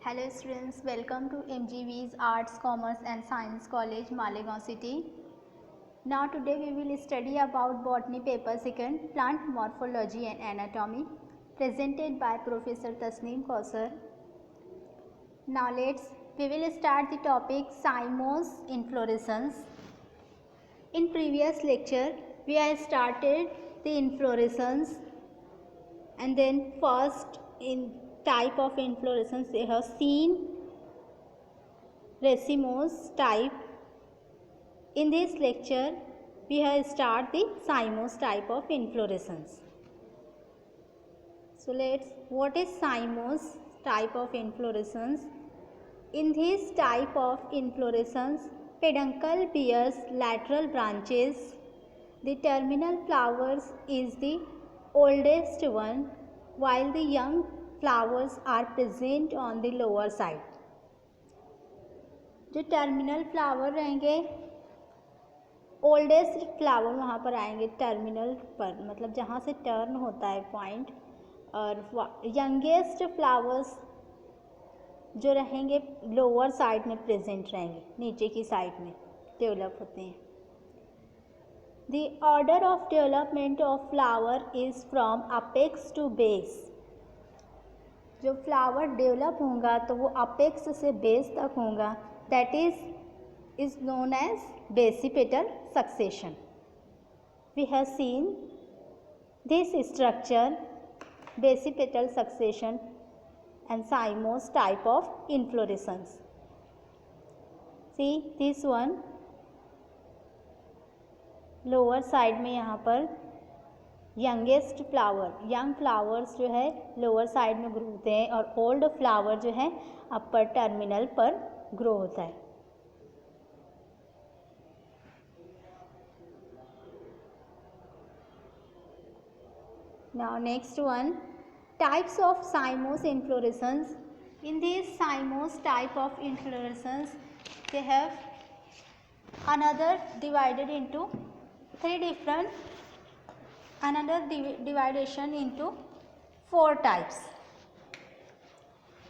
Hello students, welcome to MGV's Arts, Commerce and Science College, Malegaon City. Now today we will study about Botany Paper 2nd, Plant Morphology and Anatomy, presented by Professor Tasneem Kausar. Now we will start the topic Cymose inflorescence. In previous lecture we have started the inflorescence and then first in type of inflorescence we have seen racemose type. In this lecture we have start the cymose type of inflorescence. So what is cymose type of inflorescence? In this type of inflorescence, peduncle bears lateral branches. The terminal flowers is the oldest one, while the young flowers are present on the lower side. जो terminal flower रहेंगे, oldest flower वहाँ पर आएंगे terminal पर, मतलब जहाँ से turn होता है पॉइंट, और यंगेस्ट फ्लावर्स जो रहेंगे लोअर साइड में प्रेजेंट रहेंगे, नीचे की साइड में डेवलप होते हैं. The order of development of flower is from apex to base. जो फ्लावर डेवलप होगा तो वो अपेक्स से बेस तक होगा, that is known as basipetal succession. We have seen this structure basipetal succession and cymose type of inflorescence. See this one, lower side में यहाँ पर यंगेस्ट फ्लावर, यंग फ्लावर्स जो है लोअर साइड में grow होते हैं और ओल्ड फ्लावर जो है अपर टर्मिनल पर ग्रो होता है. Now next one, types of cymose inflorescence. In this cymose type of inflorescence, they have another divided into dividation into 4 types.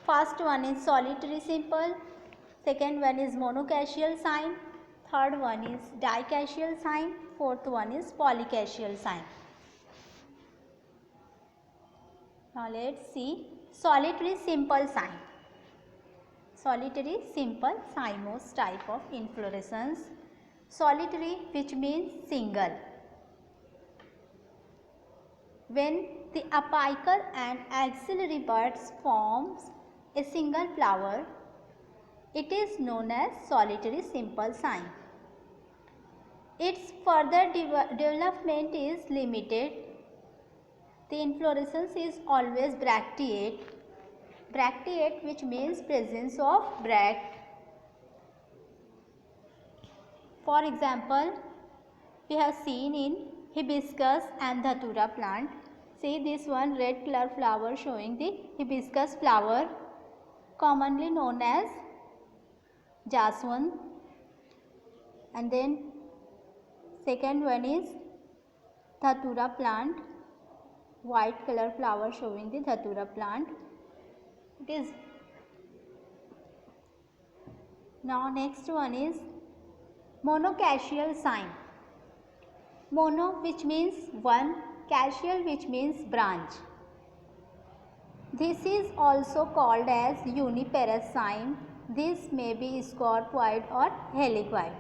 First one is solitary simple, second one is monocachial cyme, third one is dicachial cyme, fourth one is polycachial cyme. Now let's see solitary simple cyme. Solitary simple cymose type of inflorescence. Solitary, which means single. When the apical and axillary buds forms a single flower, it is known as solitary simple cyme. Its further development is limited. The inflorescence is always bracteate. Bracteate, which means presence of bract. For example, we have seen in hibiscus and dhatura plant. See this one red color flower showing the hibiscus flower, commonly known as jaswan. And then second one is dhatura plant, white color flower showing the dhatura plant. It is. Now next one is monocachial cyme. Mono, which means one, cachial, which means branch. This is also called as uniparous cyme. This may be scorpoid or helicoid.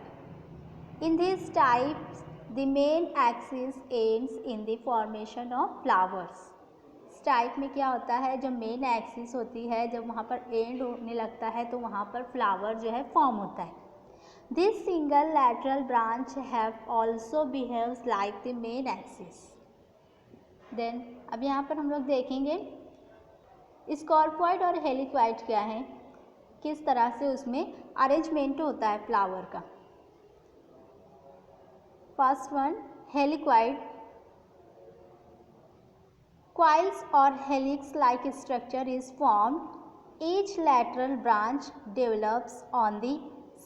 In these types, the main axis ends in the formation of flowers. इस type में क्या होता है, जब main axis होती है, जब वहाँ पर एंड होने लगता है तो वहाँ पर फ्लावर जो है फॉर्म होता है. This single lateral branch have also behaves like the main axis. Then अब यहाँ पर हम लोग देखेंगे स्कॉर्पॉइड और हेलिक्वाइड क्या है, किस तरह से उसमें अरेंजमेंट होता है फ्लावर का. First one helicoid. Coils or helix-like structure is formed. Each lateral branch develops on the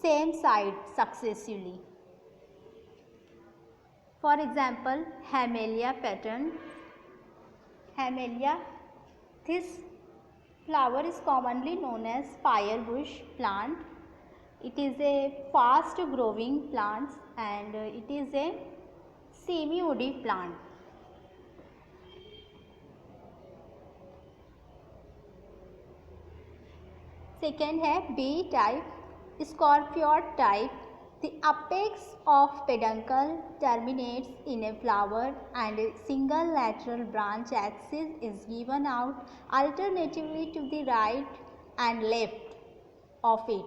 same side successively. For example, Hamelia pattern. Hamelia, this Flower is commonly known as firebush plant. It is a fast growing plant and it is a semi-woody plant. Second है B type, Scorpiod type. The apex of peduncle terminates in a flower and a single lateral branch axis is given out alternatively to the right and left of it.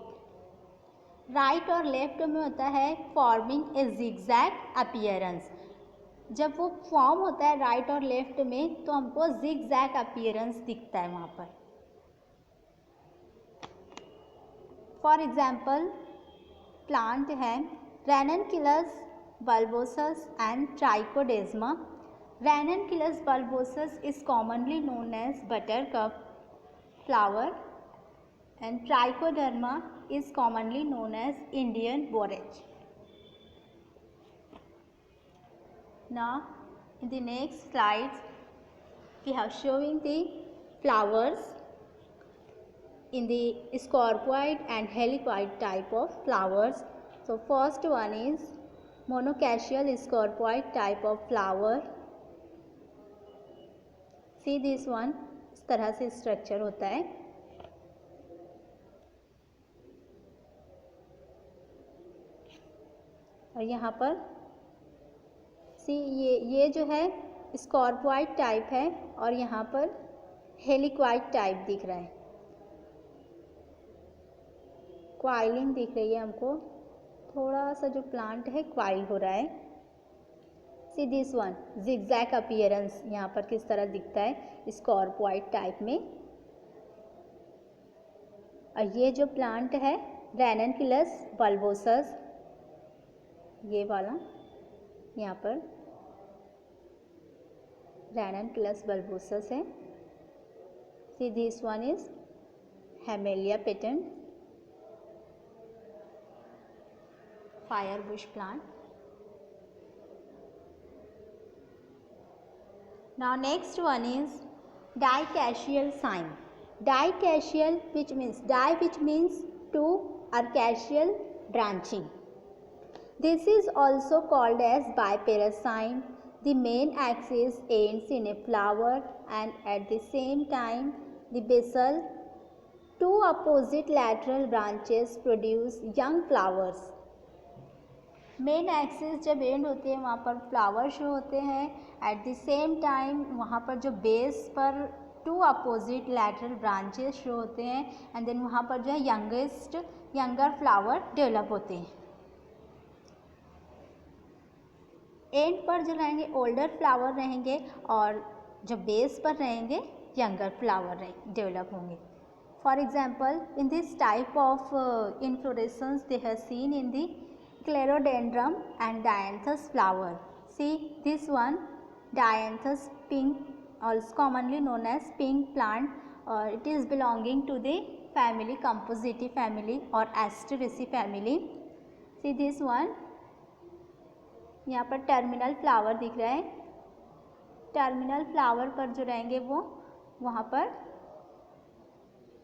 Right और left में होता है forming a zigzag appearance. जब वो form होता है right और left में तो हमको जिगजैग अपीयरेंस दिखता है वहाँ पर. फॉर एग्जाम्पल प्लांट है रैननकुलस bulbosus and trichodesma. Ranunculus bulbosus is commonly known as buttercup flower and trichoderma is commonly known as Indian borage. Now in the next slides we have showing the flowers in the scorpioid and helicoid type of flowers. So first one is monocachial scorpioid type of flower. See this one, इस तरह से structure होता है. और यहाँ पर सी ये जो है स्कॉर्पॉइड टाइप है और यहाँ पर हेलिक्वाइड टाइप दिख रहा है. क्वाइलिंग दिख रही है हमको, थोड़ा सा जो प्लांट है क्वाइल हो रहा है. See this one zigzag appearance यहाँ पर किस तरह दिखता है स्कॉर्पॉइड टाइप में. और ये जो प्लांट है रैननकुलस बल्बोसस, ये वाला यहाँ पर रैननकुलस बल्बोसस है. See this one is Hamelia patens firebush plant. Now next one is dicacheal sign. Dicacheal which means two or cacheal branching. This is also called as biparous sign. The main axis ends in a flower and at the same time the basal two opposite lateral branches produce young flowers. Main axis जब and होती है वहाँ पर flower show होते हैं. At the same time वहाँ पर जो बेस पर two opposite lateral branches show होते हैं एंड देन वहाँ पर जो है यंगर फ्लावर डेवलप होते हैं. एंड पर जो रहेंगे ओल्डर फ्लावर रहेंगे और जो बेस पर रहेंगे यंगर फ्लावर डेवलप होंगे. For example in this type of inflorescence they have seen in the Clerodendron and Dianthus flower. See this one Dianthus pink, also commonly known as pink plant. It is belonging to the family Compositae family or Asteraceae family. See this one, यहाँ पर terminal flower दिख रहा है. Terminal flower पर जो रहेंगे वो वहाँ पर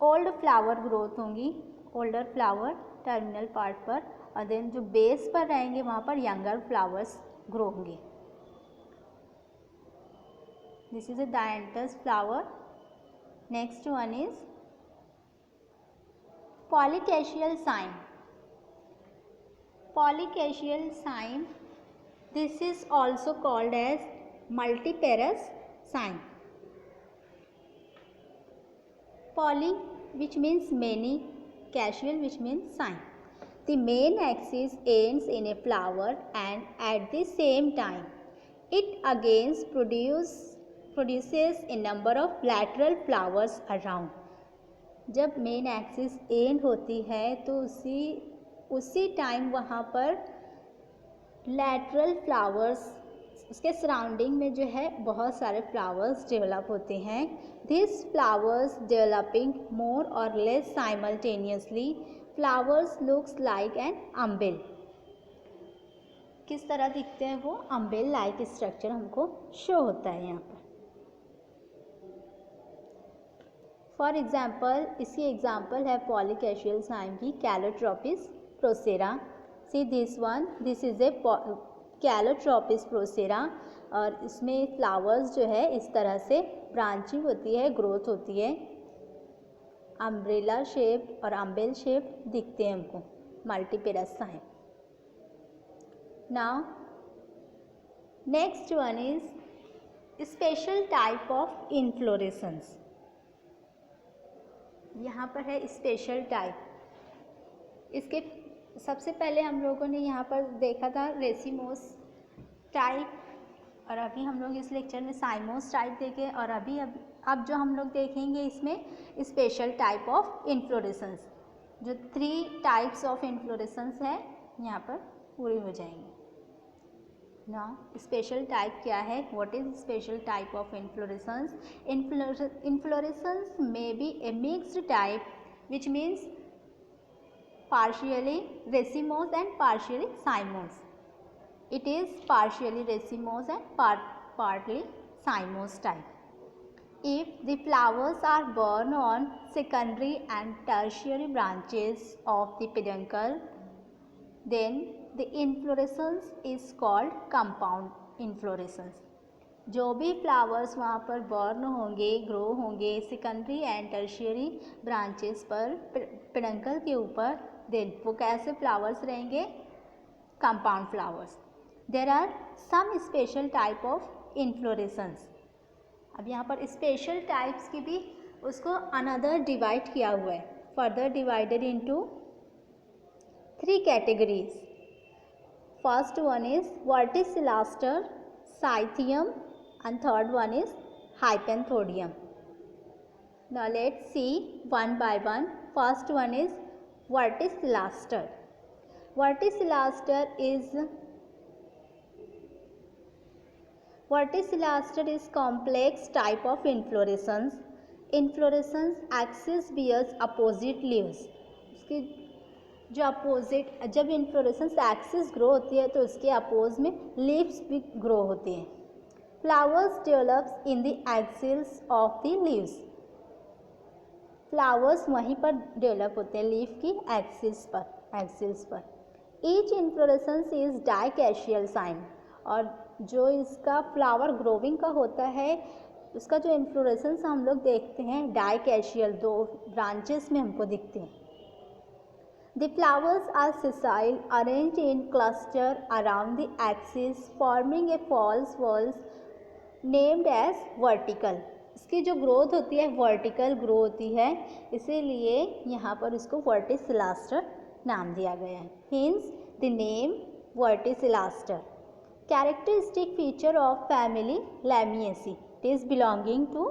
ओल्ड फ्लावर ग्रोथ होंगी, ओल्डर फ्लावर टर्मिनल पार्ट पर, और देन जो बेस पर रहेंगे वहाँ पर यंगर फ्लावर्स ग्रो होंगे. This is a Dianthus flower. Next one is polychasial cyme. Polychasial cyme, this is also called as multiparous cyme. Poly which means many, casual which means sign. The main axis ends in a flower and at the same time it again produces a number of lateral flowers around. जब main axis and होती है तो उसी time वहाँ पर lateral flowers, उसके surrounding में जो है बहुत सारे फ्लावर्स डेवलप होते हैं. दिस फ्लावर्स डेवलपिंग मोर और less simultaneously. Flowers looks like an अम्ब्रेल. किस तरह दिखते हैं वो अम्ब्रेल लाइक स्ट्रक्चर हमको शो होता है यहाँ पर. फॉर एग्जाम्पल इसकी एग्जाम्पल है पॉलीकैशियल साइम की Calotropis procera. See this one, this is a Calotropis procera और इसमें फ्लावर्स जो है इस तरह से ब्रांचिंग होती है, ग्रोथ होती है, अम्ब्रेला शेप और अम्बेल शेप दिखते हैं हमको, multiparous cyme. Now next one is special type of inflorescence. यहाँ पर है स्पेशल टाइप। इसके सबसे पहले हम लोगों ने यहाँ पर देखा था रेसिमोस टाइप और अभी हम लोग इस लेक्चर में साइमोस टाइप देखे और अब जो हम लोग देखेंगे इसमें स्पेशल टाइप ऑफ इन्फ्लोरेसेंस। जो 3 टाइप्स ऑफ इन्फ्लोरेसेंस है यहाँ पर पूरी हो जाएंगी। नाउ स्पेशल टाइप क्या है? What is special type of inflorescence? Inflorescence may be A mixed type which means partially racemose and partially cymose. It is partially racemose and partly cymose type. If the flowers are borne on secondary and tertiary branches of the peduncle, then the inflorescence is called compound inflorescence. जो भी flowers वहाँ पर burn होंगे, grow होंगे secondary and tertiary branches पर peduncle के ऊपर, then वो कैसे फ्लावर्स रहेंगे? Compound flowers. There are some special type of inflorescence. अब यहाँ पर स्पेशल टाइप्स की भी उसको अनदर डिवाइड किया हुआ है, further divided into 3 categories. First one is verticillaster, cyathium and third one is hypanthodium. Now let's see one by one. First one is verticillaster. Verticillaster is complex type of inflorescence. Inflorescence axis bears opposite leaves. उसकी जो opposite, जब inflorescence axis grow होती है तो उसके oppose में leaves भी grow होती हैं। Flowers develops in the axils of the leaves. Flowers वहीं पर डेवलप होते हैं लीफ की एक्सिल्स पर। Each inflorescence is dicacial cyme और जो इसका फ्लावर ग्रोविंग का होता है उसका जो इन्फ्लोरेसेंस हम लोग देखते हैं डाइकैशियल, 2 ब्रांचेस में हमको दिखते हैं। The flowers are sessile, arranged in cluster around the axis, forming a false walls named as vertical. इसकी जो ग्रोथ होती है वर्टिकल ग्रो होती है, इसीलिए यहाँ पर इसको वर्टिसिलास्टर नाम दिया गया है। Hence the name verticillaster. Characteristic feature of family Lamiaceae, it is belonging to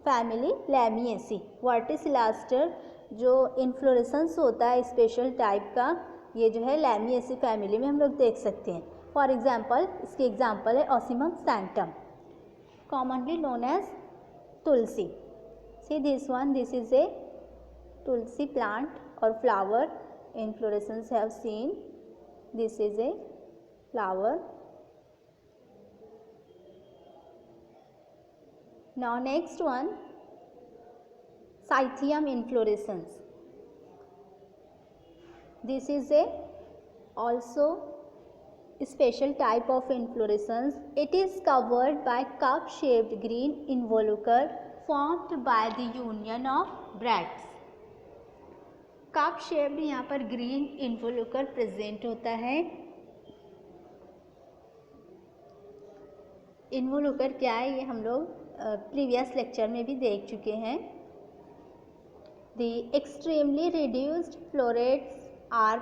family Lamiaceae. Verticillaster जो इन्फ्लोरेसेंस होता है स्पेशल टाइप का, ये जो है लैमिएसी फैमिली में हम लोग देख सकते हैं। फॉर एग्जाम्पल इसकी एग्जाम्पल है Ocimum sanctum, commonly known as tulsi. See this one, this is a tulsi plant or flower. Inflorescence have seen. This is a flower. Now next one, Cythium inflorescence. This is a also special type of inflorescence. It is covered by cup-shaped green involucre formed by the union of bracts. cup-shaped यहाँ पर green involucre present होता है। involucre क्या है ये हम लोग previous lecture में भी देख चुके हैं। The extremely reduced florets are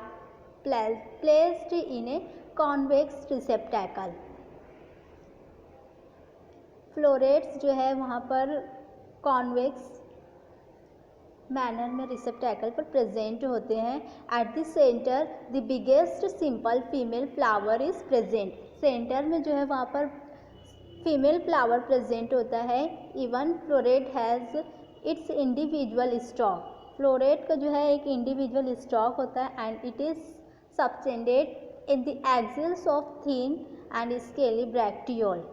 placed in a convex receptacle. Florets जो है वहाँ पर कॉन्वेक्स मैनर में रिसेप्टैकल पर प्रेजेंट होते हैं। At the centre the biggest simple female flower is present. Centre में जो है वहाँ पर फीमेल फ्लावर प्रेजेंट होता है। Even floret has its individual stalk. Floret का जो है एक इंडिविजुअल स्टॉक होता है and it is subtended in the axils of thin and scaly bracteole.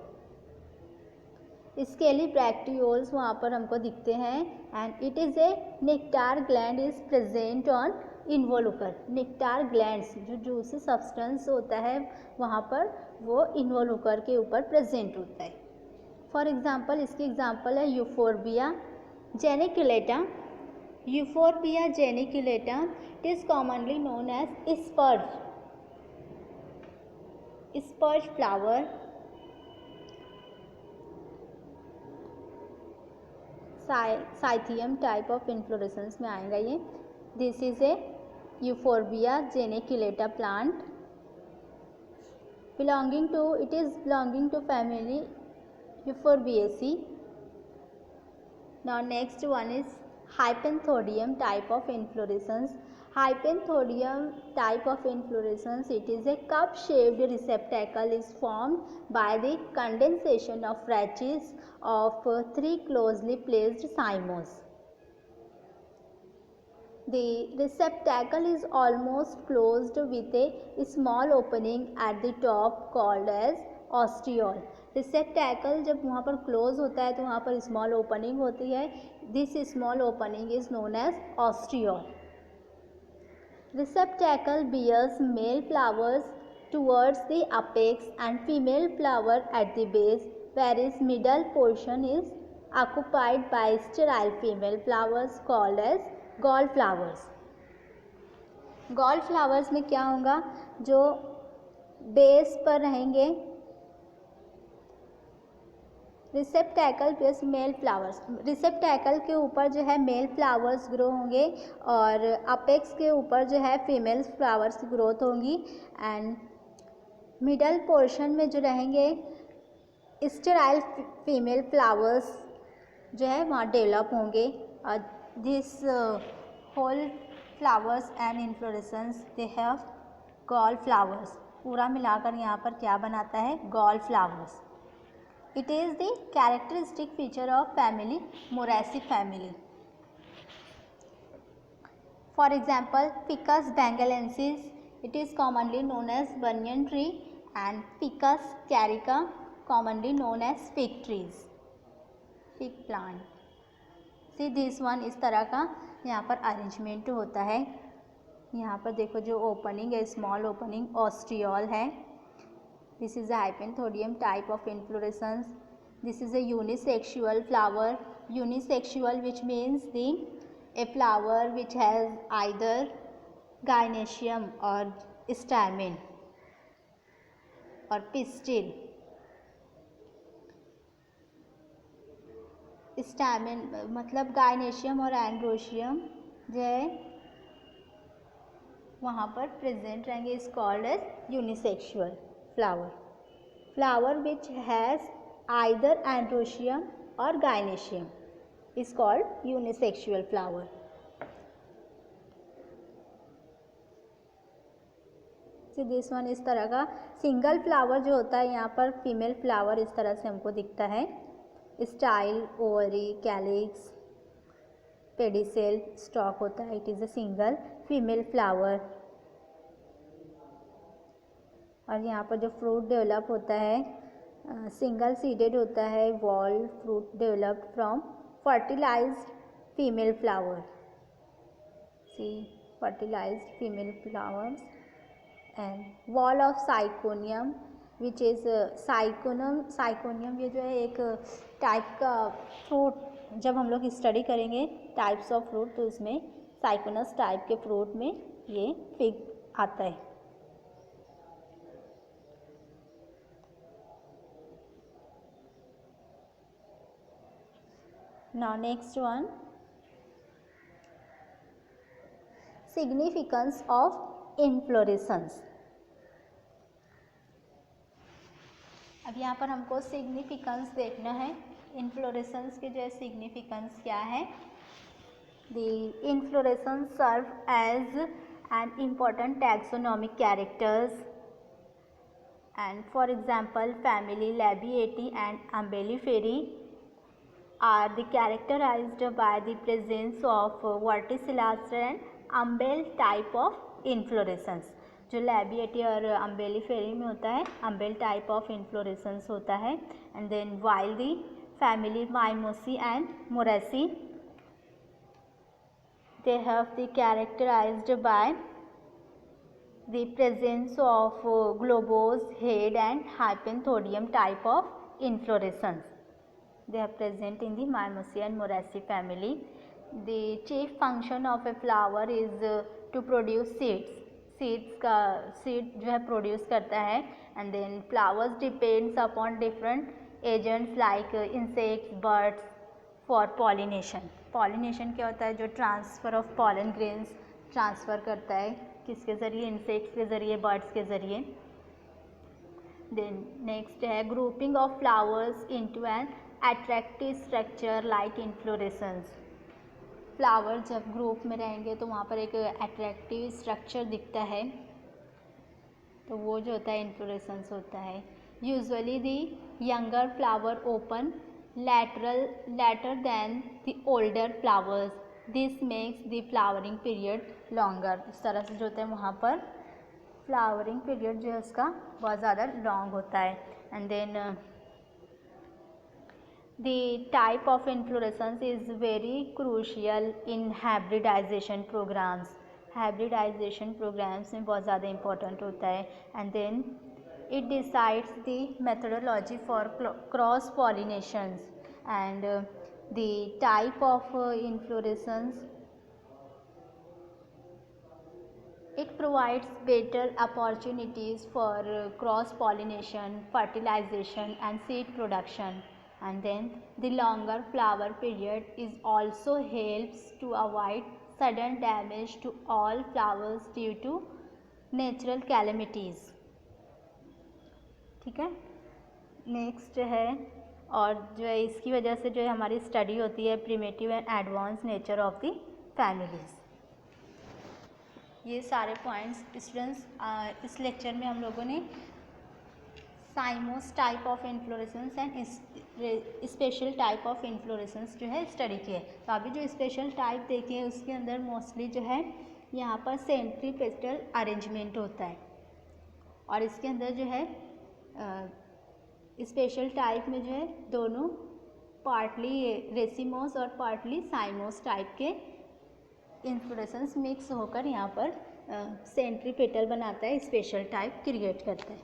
Scaly bracteoles वहाँ पर हमको दिखते हैं। And it is a nectar gland is present on involucre. Nectar glands जो जूसी सब्सटेंस होता है वहाँ पर वो इन्वोलुकर के ऊपर प्रेजेंट होता है। फॉर एग्जांपल इसकी एग्जांपल है Euphorbia geniculata. Euphorbia geniculata it is commonly known as spurge flower. Cyathium type of inflorescence में आएगा ये। This is a Euphorbia geniculata plant belonging to family Euphorbiaceae. Now next one is Hypanthodium type of inflorescence. Hypanthodium type of inflorescence, it is a cup shaped receptacle is formed by the condensation of rachis of three closely placed cymos. The receptacle is almost closed with a small opening at the top called as ostiole. रिसेप्टैकल जब वहाँ पर close होता है तो वहाँ पर small opening होती है। This small opening is known as ostiole. Receptacle bears male flowers towards the apex and female flower at the base, whereas middle portion is occupied by sterile female flowers called as gall flowers. Gall flowers में क्या होगा, जो base पर रहेंगे receptacle plus male flowers. Receptacle के ऊपर जो है मेल फ्लावर्स ग्रो होंगे और अपेक्स के ऊपर जो है फीमेल फ्लावर्स की ग्रोथ होंगी। एंड मिडल पोर्शन में जो रहेंगे स्टेराइल फीमेल फ्लावर्स जो है वहाँ डेवलप होंगे। और this whole flowers and inflorescence they have gall flowers। पूरा मिलाकर यहाँ पर क्या बनाता है, gall flowers. It is the characteristic feature of family Moraceae family. For example Ficus benghalensis it is commonly known as banyan tree and Ficus carica commonly known as fig trees, fig plant. See this one, इस तरह का यहाँ पर arrangement होता है। यहाँ पर देखो जो ओपनिंग है स्मॉल ओपनिंग ऑस्टियोल है। This is a hypanthodium type of inflorescence. This is a unisexual flower. Unisexual which means the a flower which has either gynoecium और स्टैमेन और पिस्टिल। स्टैमेन मतलब गाइनेशियम और एंड्रोशियम जो है वहाँ पर प्रेजेंट रहेंगे। Is called as unisexual flower. Flower which has either androecium और gynoecium is called unisexual flower. तो दिस वन, इस तरह का सिंगल फ्लावर जो होता है यहाँ पर फीमेल फ्लावर इस तरह से हमको दिखता है। Style, ovary, calyx, pedicel, stock होता है। It is a single female flower. और यहाँ पर जो फ्रूट डेवलप होता है सिंगल सीडेड होता है। Wall fruit developed from fertilised female flower. See fertilised female flowers and wall of syconium which is syconium ये जो है एक टाइप का फ्रूट, जब हम लोग स्टडी करेंगे टाइप्स ऑफ फ्रूट तो इसमें साइकोनस टाइप के फ्रूट में ये फिग आता है। Now next one, significance of inflorescence. अब यहाँ पर हमको सिग्निफिकेंस देखना है। इन्फ्लोरेसेंस के जो है सिग्निफिकेंस क्या है। The inflorescence serve as an important taxonomic characters and for example family Labiatae and Umbelliferae are the characterised by the presence of verticillaster and umbel type of inflorescence. जो Labiatae और Umbelliferae में होता है humble type of inflorescence होता है। And then while the family Mimosae and Moraceae. They have the characterized by the presence of globose head and hypenthodium type of inflorescence. They are present in the Mimosae and Moraceae family. The chief function of a flower is to produce seeds. Seeds का seed जो है produce करता है, and then flowers depends upon different agents like insects, birds for pollination. Pollination क्या होता है? जो transfer of pollen grains transfer करता है, किसके ज़रिए? insects के ज़रिए, birds के ज़रिए. Then next है grouping of flowers into an attractive structure like inflorescence. Flower जब ग्रुप में रहेंगे तो वहाँ पर एक अट्रैक्टिव स्ट्रक्चर दिखता है, तो वो जो होता है इन्फ्लोरेसेंस होता है. Usually the younger flower open later than the older flowers. This makes the flowering period longer. इस तरह से जो होता है वहाँ पर फ्लावरिंग पीरियड जो है उसका बहुत ज़्यादा लॉन्ग होता है. And then the type of inflorescence is very crucial in hybridization programs. Hybridization programs में बहुत ज़्यादा important होता है. And then it decides the methodology for cross pollinations and the type of inflorescence. It provides better opportunities for cross pollination, fertilization and seed production. And then the longer flower period is also helps to avoid sudden damage to all flowers due to natural calamities. ठीक है. Next है, और जो है इसकी वजह से जो है हमारी स्टडी होती है primitive and advance nature of the families. ये सारे पॉइंट्स स्टूडेंट्स इस लेक्चर में हम लोगों ने साइमोस type of inflorescence and special type of inflorescence जो है स्टडी किए. तो अभी जो स्पेशल टाइप देखे हैं उसके अंदर मोस्टली जो है यहाँ पर सेंट्रीपेटल अरेंजमेंट होता है, और इसके अंदर जो है स्पेशल टाइप में जो है दोनों पार्टली रेसिमोस और पार्टली साइमोस टाइप के इन्फ्लोरेसेंस मिक्स होकर यहाँ पर सेंट्रीपेटल बनाता है, स्पेशल टाइप क्रिएट करता है.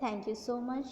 Thank you so much.